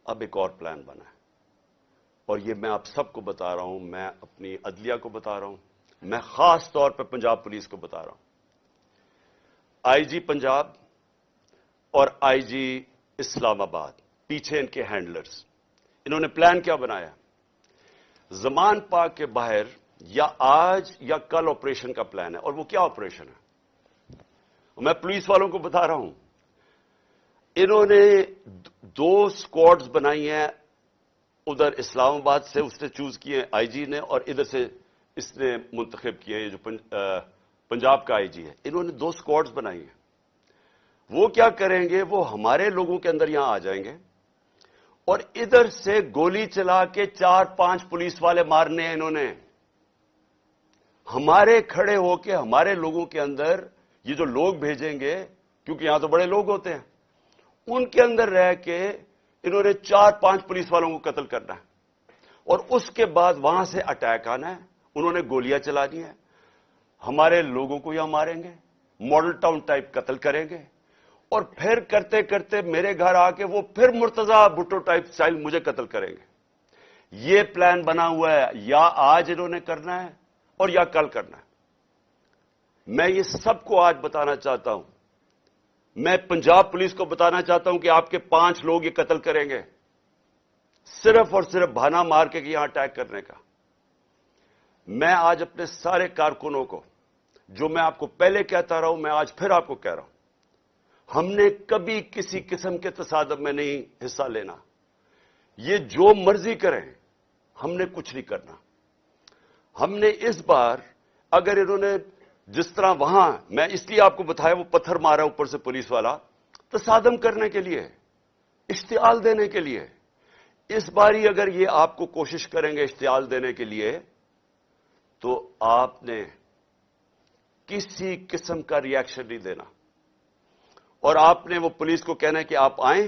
اب ایک اور پلان بنا ہے اور یہ میں آپ سب کو بتا رہا ہوں, میں اپنی عدلیہ کو بتا رہا ہوں, میں خاص طور پہ پنجاب پولیس کو بتا رہا ہوں. آئی جی پنجاب اور آئی جی اسلام آباد, پیچھے ان کے ہینڈلرز, انہوں نے پلان کیا بنایا؟ زمان پاک کے باہر یا آج یا کل آپریشن کا پلان ہے. اور وہ کیا آپریشن ہے؟ میں پولیس والوں کو بتا رہا ہوں, انہوں نے 2 سکواڈز بنائی ہیں, ادھر اسلام آباد سے اس نے چوز کیے آئی جی نے, اور ادھر سے اس نے منتخب کیے یہ جو پنجاب کا آئی جی ہے. انہوں نے 2 سکواڈز بنائی ہیں. وہ کیا کریں گے؟ وہ ہمارے لوگوں کے اندر یہاں آ جائیں گے اور ادھر سے گولی چلا کے 4-5 پولیس والے مارنے ہیں انہوں نے. ہمارے کھڑے ہو کے ہمارے لوگوں کے اندر یہ جو لوگ بھیجیں گے, کیونکہ یہاں تو بڑے لوگ ہوتے ہیں, ان کے اندر رہ کے انہوں نے 4-5 پولیس والوں کو قتل کرنا ہے اور اس کے بعد وہاں سے اٹیک آنا ہے. انہوں نے گولیاں چلا دی ہیں, ہمارے لوگوں کو یہاں ماریں گے, ماڈل ٹاؤن ٹائپ قتل کریں گے, اور پھر کرتے کرتے میرے گھر آ کے وہ پھر مرتضی بھٹو ٹائپ سٹائل مجھے قتل کریں گے. یہ پلان بنا ہوا ہے, یا آج انہوں نے کرنا ہے اور یا کل کرنا ہے. میں یہ سب کو آج بتانا چاہتا ہوں, میں پنجاب پولیس کو بتانا چاہتا ہوں کہ آپ کے 5 لوگ یہ قتل کریں گے, صرف اور صرف بہانا مار کے یہاں اٹیک کرنے کا. میں آج اپنے سارے کارکنوں کو, جو میں آپ کو پہلے کہتا رہا ہوں, میں آج پھر آپ کو کہہ رہا ہوں, ہم نے کبھی کسی قسم کے تصادم میں نہیں حصہ لینا. یہ جو مرضی کریں, ہم نے کچھ نہیں کرنا. ہم نے اس بار, اگر انہوں نے جس طرح وہاں, میں اس لیے آپ کو بتایا وہ پتھر مارا اوپر سے پولیس والا, تصادم کرنے کے لیے, اشتعال دینے کے لیے. اس باری اگر یہ آپ کو کوشش کریں گے اشتعال دینے کے لیے, تو آپ نے کسی قسم کا ری ایکشن نہیں دینا, اور آپ نے وہ پولیس کو کہنا ہے کہ آپ آئیں,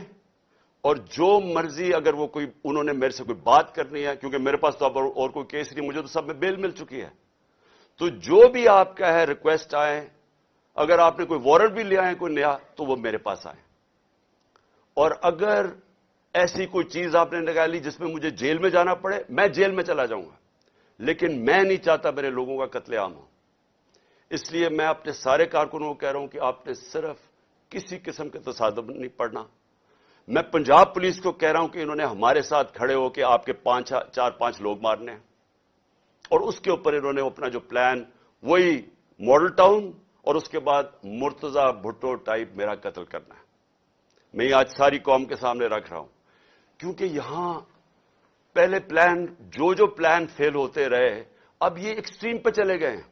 اور جو مرضی, اگر وہ کوئی, انہوں نے میرے سے کوئی بات کرنی ہے, کیونکہ میرے پاس تو اب اور کوئی کیس نہیں, مجھے تو سب میں بیل مل چکی ہے, تو جو بھی آپ کا ہے ریکویسٹ آئے, اگر آپ نے کوئی وارنٹ بھی لے آئے کوئی نیا, تو وہ میرے پاس آئے. اور اگر ایسی کوئی چیز آپ نے نکالی جس میں مجھے جیل میں جانا پڑے, میں جیل میں چلا جاؤں گا, لیکن میں نہیں چاہتا میرے لوگوں کا قتل عام ہو. اس لیے میں اپنے سارے کارکنوں کو کہہ رہا ہوں کہ آپ نے صرف کسی قسم کے تصادم نہیں پڑنا. میں پنجاب پولیس کو کہہ رہا ہوں کہ انہوں نے ہمارے ساتھ کھڑے ہو کے آپ کے 4-5 لوگ مارنے ہیں, اور اس کے اوپر انہوں نے اپنا جو پلان, وہی ماڈل ٹاؤن اور اس کے بعد مرتضی بھٹو ٹائپ میرا قتل کرنا ہے. میں یہ آج ساری قوم کے سامنے رکھ رہا ہوں, کیونکہ یہاں پہلے پلان, جو پلان فیل ہوتے رہے, اب یہ ایکسٹریم پہ چلے گئے ہیں.